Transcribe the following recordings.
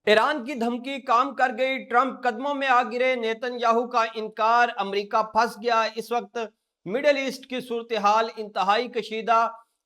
Iran की धमकी काम कर गई, ट्रंप कदमों में आ गिरे, नेतन्याहू का इनकार, अमेरिका फंस गया। इस वक्त मिडल ईस्ट की सूरत हाल इंतहाई कशीदा।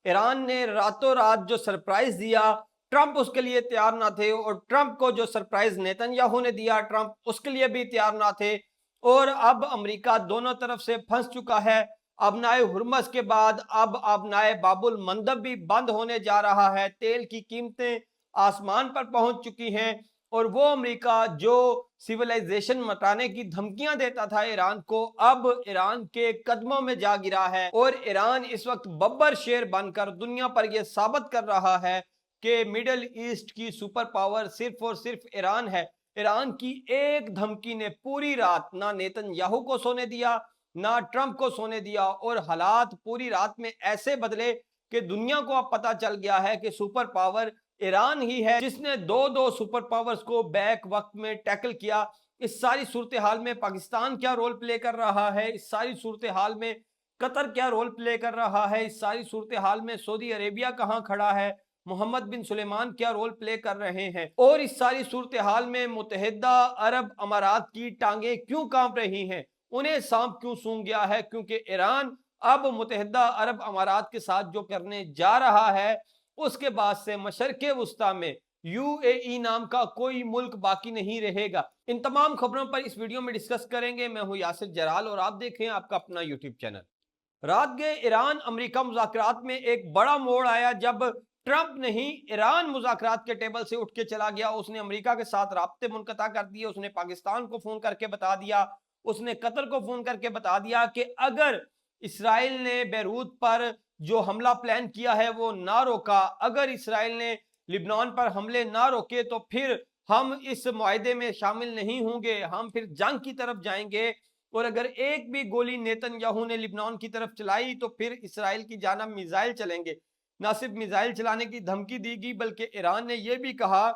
ईरान ने रातों रात जो सरप्राइज दिया, ट्रंप उसके लिए तैयार ना थे, और ट्रंप को जो सरप्राइज नेतन्याहू ने दिया, ट्रंप उसके लिए भी तैयार ना थे। और अब अमेरिका दोनों तरफ से फंस चुका है। अबनाए हुर्मस के बाद अब अबनाए बाबुल मंदब भी बंद होने जा रहा है। तेल की कीमतें आसमान पर पहुंच चुकी हैं, और वो अमेरिका जो सिविलाइजेशन मटाने की धमकियां देता था ईरान को, अब ईरान के कदमों में जा गिरा है। और ईरान इस वक्त बब्बर शेर बनकर दुनिया पर यह साबित कर रहा है कि मिडल ईस्ट की सुपर पावर सिर्फ और सिर्फ ईरान है। ईरान की एक धमकी ने पूरी रात ना नेतन्याहू को सोने दिया, ना ट्रंप को सोने दिया, और हालात पूरी रात में ऐसे बदले कि दुनिया को अब पता चल गया है कि सुपर पावर ईरान ही है, जिसने दो दो सुपर पावर्स को बैक वक्त में टैकल किया। इस सारी सूरत हाल में पाकिस्तान क्या रोल प्ले कर रहा है, इस सारी सूरत हाल में कतर क्या रोल प्ले कर रहा है, इस सारी सूरत हाल में सऊदी अरेबिया कहां खड़ा है, मोहम्मद बिन सुलेमान क्या रोल प्ले कर रहे हैं, और इस सारी सूरत हाल में मुत्तहिदा अरब अमारात की टांगे क्यों कांप रही हैं, उन्हें सांप क्यों सूंघ गया है। क्योंकि ईरान अब मुत्तहिदा अरब अमारात के साथ जो करने जा रहा है, उसके बाद से मशरक़े वुस्ता में यूएई नाम का कोई मुल्क बाकी नहीं रहेगा। इन तमाम खबरों पर इस वीडियो में डिस्कस करेंगे। मैं हूं यासिर जलाल और आप देख रहे हैं आपका अपना यूट्यूब चैनल। रात गए ईरान अमेरिका मुज़ाकरात में एक बड़ा मोड़ आया जब ट्रंप नहीं, ईरान मुज़ाकरात के टेबल से उठ के चला गया। उसने अमेरिका के साथ राब्ते मुनक़ता कर दिए, उसने पाकिस्तान को फोन करके बता दिया, उसने कतर को फोन करके बता दिया कि अगर इसराइल ने बैरूत पर जो हमला प्लान किया है वो ना रोका, अगर इसराइल ने लिबनान पर हमले ना रोके, तो फिर हम इस मुआहदे में शामिल नहीं होंगे, हम फिर जंग की तरफ जाएंगे। और अगर एक भी गोली नेतन्याहू ने लिबनान की तरफ चलाई तो फिर इसराइल की जानिब मिसाइल चलेंगे। ना सिर्फ मिसाइल चलाने की धमकी दी गई, बल्कि ईरान ने यह भी कहा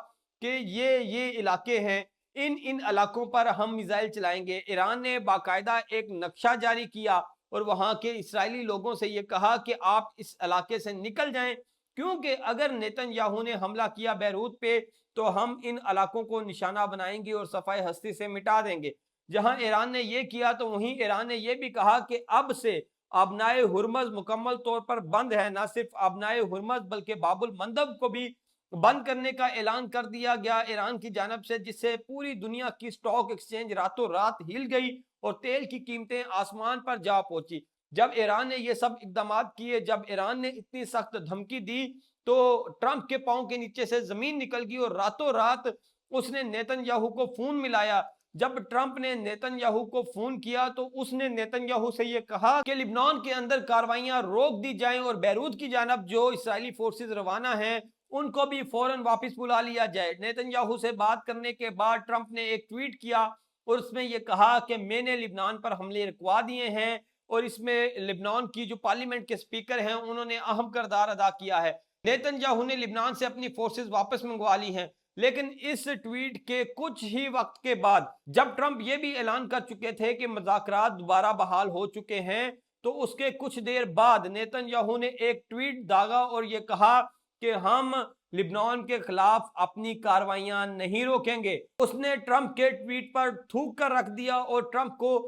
कि ये इलाके हैं, इन इन इलाकों पर हम मिसाइल चलाएंगे। ईरान ने बाकायदा एक नक्शा जारी किया और वहां के इसराइली लोगों से यह कहा कि आप इस इलाके से निकल जाएं, क्योंकि अगर नेतन्याहू ने हमला किया बैरूत पे तो हम इन इलाकों को निशाना बनाएंगे और सफाई हस्ती से मिटा देंगे। जहां ईरान ने यह किया तो वहीं ईरान ने यह भी कहा कि अब से अबनाए हुर्मज मुकम्मल तौर पर बंद है। ना सिर्फ अबनाए हुर्मज बल्कि बाबुल मंदब को भी बंद करने का ऐलान कर दिया गया ईरान की जानब से, जिससे पूरी दुनिया की स्टॉक एक्सचेंज रातों रात हिल गई और तेल की कीमतें आसमान पर जा पहुंची। जब ईरान ने ये सब इकदाम किए, जब ईरान ने इतनी सख्त धमकी दी, तो ट्रंप के पांव के नीचे से जमीन निकल गई और रातों रात उसने नेतन्याहू को फोन मिलाया। जब ट्रंप ने नेतन्याहू को फोन किया तो उसने नेतन्याहू से यह कहा कि लिबनान के अंदर कार्रवाइयां रोक दी जाएं और बैरूत की जानब जो इसराइली फोर्सेस रवाना हैं उनको भी फौरन वापस बुला लिया जाए। नेतन्याहू से बात करने के बाद ट्रंप ने एक ट्वीट किया और उसमें यह कहा कि मैंने लिबनान पर हमले रुकवा दिए हैं, और इसमें लिबनान की जो पार्लियामेंट के स्पीकर हैं उन्होंने अहम किरदार अदा किया है। नेतन्याहू ने लिबनान से अपनी फोर्सेस वापस मंगवा ली हैं। लेकिन इस ट्वीट के कुछ ही वक्त के बाद जब ट्रंप ये भी ऐलान कर चुके थे कि मुज़ाकरात दोबारा बहाल हो चुके हैं, तो उसके कुछ देर बाद नेतन्याहू ने एक ट्वीट दागा और ये कहा कि हम लिबनान के खिलाफ अपनी कार्रवाइयां नहीं रोकेंगे। उसने ट्रंप के ट्वीट पर थूक कर रख दिया और ट्रंप को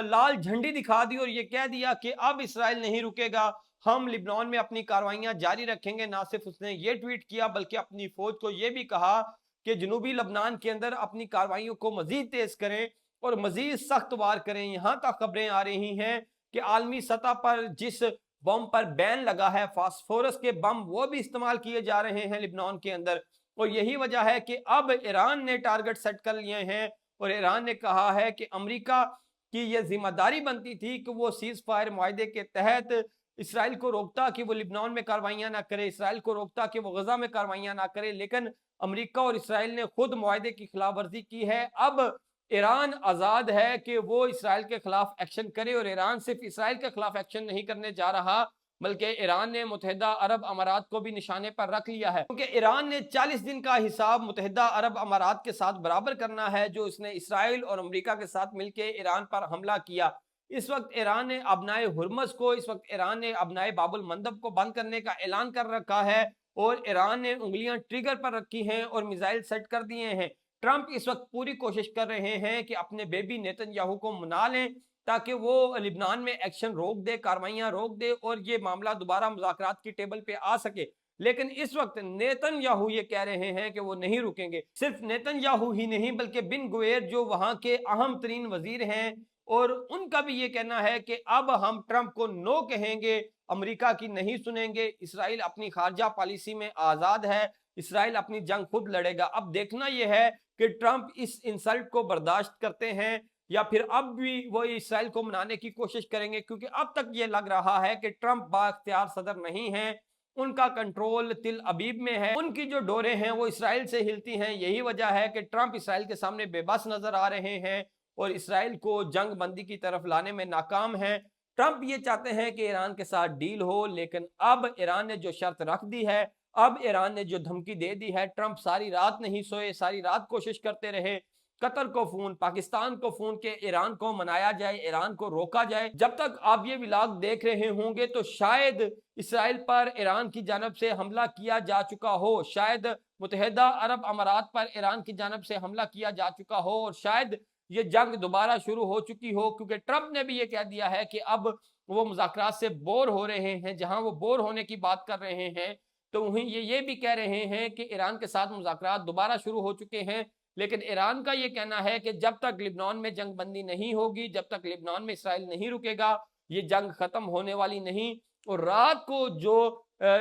लाल झंडी दिखा दी और ये कह दिया कि अब इसराइल नहीं रुकेगा, हम लिबनान में अपनी कार्रवाइयां जारी रखेंगे। ना सिर्फ उसने ये ट्वीट किया बल्कि अपनी फौज को यह भी कहा कि जनूबी लबनान के अंदर अपनी कार्रवाइयों को मजीद तेज करें और मजीद सख्त वार करें। यहां तक खबरें आ रही हैं कि आलमी सतह पर जिस बम पर बैन लगा है, फास्फोरस के बम, वो भी इस्तेमाल किए जा रहे हैं लिबनान के अंदर। और यही वजह है कि अब ईरान ने टारगेट सेट कर लिए हैं और ईरान ने कहा है कि अमेरिका की यह जिम्मेदारी बनती थी कि वो सीज फायर मुआहदे के तहत इसराइल को रोकता कि वो लिबनान में कार्रवाइयां ना करे, इसराइल को रोकता कि वो गजा में कार्रवाइयां ना करे। लेकिन अमेरिका और इसराइल ने खुद मुआहदे की खिलाफ वर्जी की है। अब ईरान आज़ाद है कि वो इसराइल के खिलाफ एक्शन करे, और ईरान सिर्फ इसराइल के खिलाफ एक्शन नहीं करने जा रहा बल्कि ईरान ने मुत्तहिदा अरब अमारात को भी निशाने पर रख लिया है, क्योंकि ईरान ने 40 दिन का हिसाब मुत्तहिदा अरब अमारात के साथ बराबर करना है जो इसने इसराइल और अमेरिका के साथ मिलकर ईरान पर हमला किया। इस वक्त ईरान ने अबनाए हुर्मस को, इस वक्त ईरान ने अबनाए बाबुल मंदब को बंद करने का ऐलान कर रखा है और ईरान ने उंगलियां ट्रिगर पर रखी हैं और मिसाइल सेट कर दिए हैं। ट्रंप इस वक्त पूरी कोशिश कर रहे हैं कि अपने बेबी नेतन्याहू को मना लें ताकि वो लिबनान में एक्शन रोक दे, कार्रवाइयां रोक दे और ये मामला दोबारा मुज़ाकरात की टेबल पे आ सके। लेकिन इस वक्त नेतन्याहू ये कह रहे हैं कि वो नहीं रुकेंगे। सिर्फ नेतन्याहू ही नहीं बल्कि बिन गुवेर जो वहां के अहम तरीन वजीर हैं और उनका भी ये कहना है कि अब हम ट्रंप को नो कहेंगे, अमेरिका की नहीं सुनेंगे। इसराइल अपनी खारजा पॉलिसी में आज़ाद है, इसराइल अपनी जंग खुद लड़ेगा। अब देखना यह है कि ट्रंप इस इंसल्ट को बर्दाश्त करते हैं या फिर अब भी वो इसराइल को मनाने की कोशिश करेंगे, क्योंकि अब तक ये लग रहा है कि ट्रंप बाख्तियार सदर नहीं है, उनका कंट्रोल तिल अबीब में है, उनकी जो डोरें हैं वो इसराइल से हिलती हैं। यही वजह है कि ट्रंप इसराइल के सामने बेबस नजर आ रहे हैं और इसराइल को जंग बंदी की तरफ लाने में नाकाम है। ट्रंप ये चाहते हैं कि ईरान के साथ डील हो, लेकिन अब ईरान ने जो शर्त रख दी है, अब ईरान ने जो धमकी दे दी है, ट्रंप सारी रात नहीं सोए, सारी रात कोशिश करते रहे, कतर को फोन, पाकिस्तान को फोन के ईरान को मनाया जाए, ईरान को रोका जाए। जब तक आप ये व्लॉग देख रहे होंगे तो शायद इसराइल पर ईरान की जानब से हमला किया जा चुका हो, शायद मुत्तहिदा अरब अमारात पर ईरान की जानब से हमला किया जा चुका हो और शायद ये जंग दोबारा शुरू हो चुकी हो, क्योंकि ट्रंप ने भी ये कह दिया है कि अब वो मुज़ाकरात से बोर हो रहे हैं। जहां वो बोर होने की बात कर रहे हैं तो वहीं ये भी कह रहे हैं कि ईरान के साथ मुज़ाकरात दोबारा शुरू हो चुके हैं। लेकिन ईरान का ये कहना है कि जब तक लिबनान में जंग बंदी नहीं होगी, जब तक लिबनान में इसराइल नहीं रुकेगा, ये जंग खत्म होने वाली नहीं। और रात को जो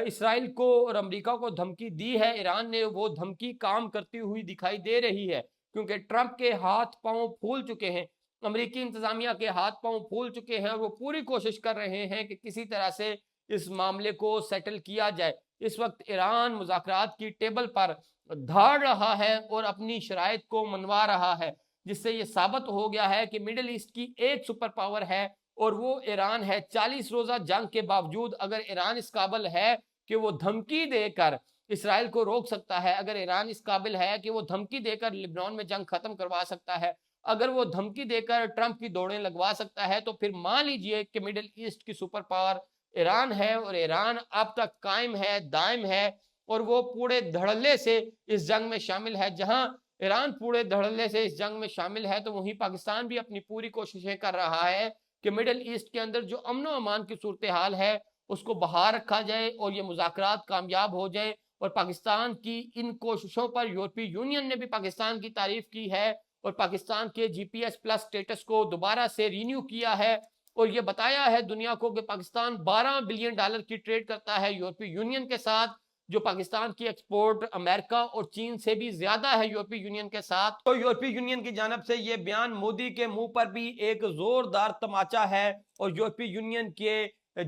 इसराइल को और अमेरिका को धमकी दी है ईरान ने, वो धमकी काम करती हुई दिखाई दे रही है, क्योंकि ट्रंप के हाथ पांव फूल चुके हैं, अमेरिकी इंतजामिया के हाथ पांव फूल चुके हैं और वो पूरी कोशिश कर रहे हैं कि किसी तरह से इस मामले को सेटल किया जाए। इस वक्त ईरान मुज़ाकरात की टेबल पर धाड़ रहा है और अपनी शराइत को मनवा रहा है, जिससे ये साबित हो गया है कि मिडिल ईस्ट की एक सुपर पावर है और वो ईरान है। 40 रोजा जंग के बावजूद अगर ईरान इस काबिल है कि वो धमकी देकर इसराइल को रोक सकता है, अगर ईरान इस काबिल है कि वो धमकी देकर लिबनान में जंग खत्म करवा सकता है, अगर वो धमकी देकर ट्रंप की दौड़ें लगवा सकता है, तो फिर मान लीजिए कि मिडिल ईस्ट की सुपर पावर ईरान है और ईरान अब तक कायम है, दायम है और वो पूरे धड़ल्ले से इस जंग में शामिल है। जहां ईरान पूरे धड़ल्ले से इस जंग में शामिल है, तो वहीं पाकिस्तान भी अपनी पूरी कोशिशें कर रहा है कि मिडिल ईस्ट के अंदर जो अमन और अमान की सूरत हाल है उसको बहाल रखा जाए और ये मुज़ाकरात कामयाब हो जाए। और पाकिस्तान की इन कोशिशों पर यूरोपीय यूनियन ने भी पाकिस्तान की तारीफ की है और पाकिस्तान के GPS प्लस स्टेटस को दोबारा से रिन्यू किया है और ये बताया है दुनिया को कि पाकिस्तान $12 बिलियन की ट्रेड करता है यूरोपीय यूनियन के साथ, जो पाकिस्तान की एक्सपोर्ट अमेरिका और चीन से भी ज्यादा है यूरोपीय यूनियन के साथ। तो यूरोपीय यूनियन की जानब से ये बयान मोदी के मुंह पर भी एक जोरदार तमाचा है और यूरोपीय यूनियन के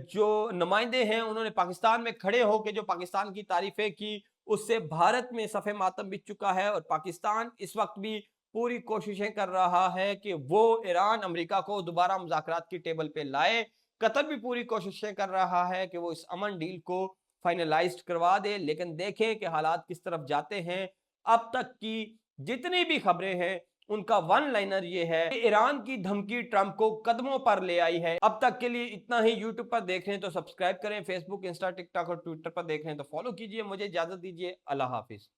जो नुमाइंदे हैं उन्होंने पाकिस्तान में खड़े होकर जो पाकिस्तान की तारीफें की, उससे भारत में सफ़े मातम बिछ चुका है और पाकिस्तान इस वक्त भी पूरी कोशिशें कर रहा है कि वो ईरान अमेरिका को दोबारा मुज़ाकरात की टेबल पे लाए। कतर भी पूरी कोशिशें कर रहा है कि वो इस अमन डील को फाइनलाइज्ड करवा दे, लेकिन देखें कि हालात किस तरफ जाते हैं। अब तक की जितनी भी खबरें हैं उनका वन लाइनर ये है कि ईरान की धमकी ट्रंप को कदमों पर ले आई है। अब तक के लिए इतना ही। यूट्यूब पर देख रहे हैं तो सब्सक्राइब करें, फेसबुक, इंस्टा, टिकटॉक और ट्विटर पर देख रहे हैं तो फॉलो कीजिए। मुझे इजाजत दीजिए। अल्लाह हाफिज।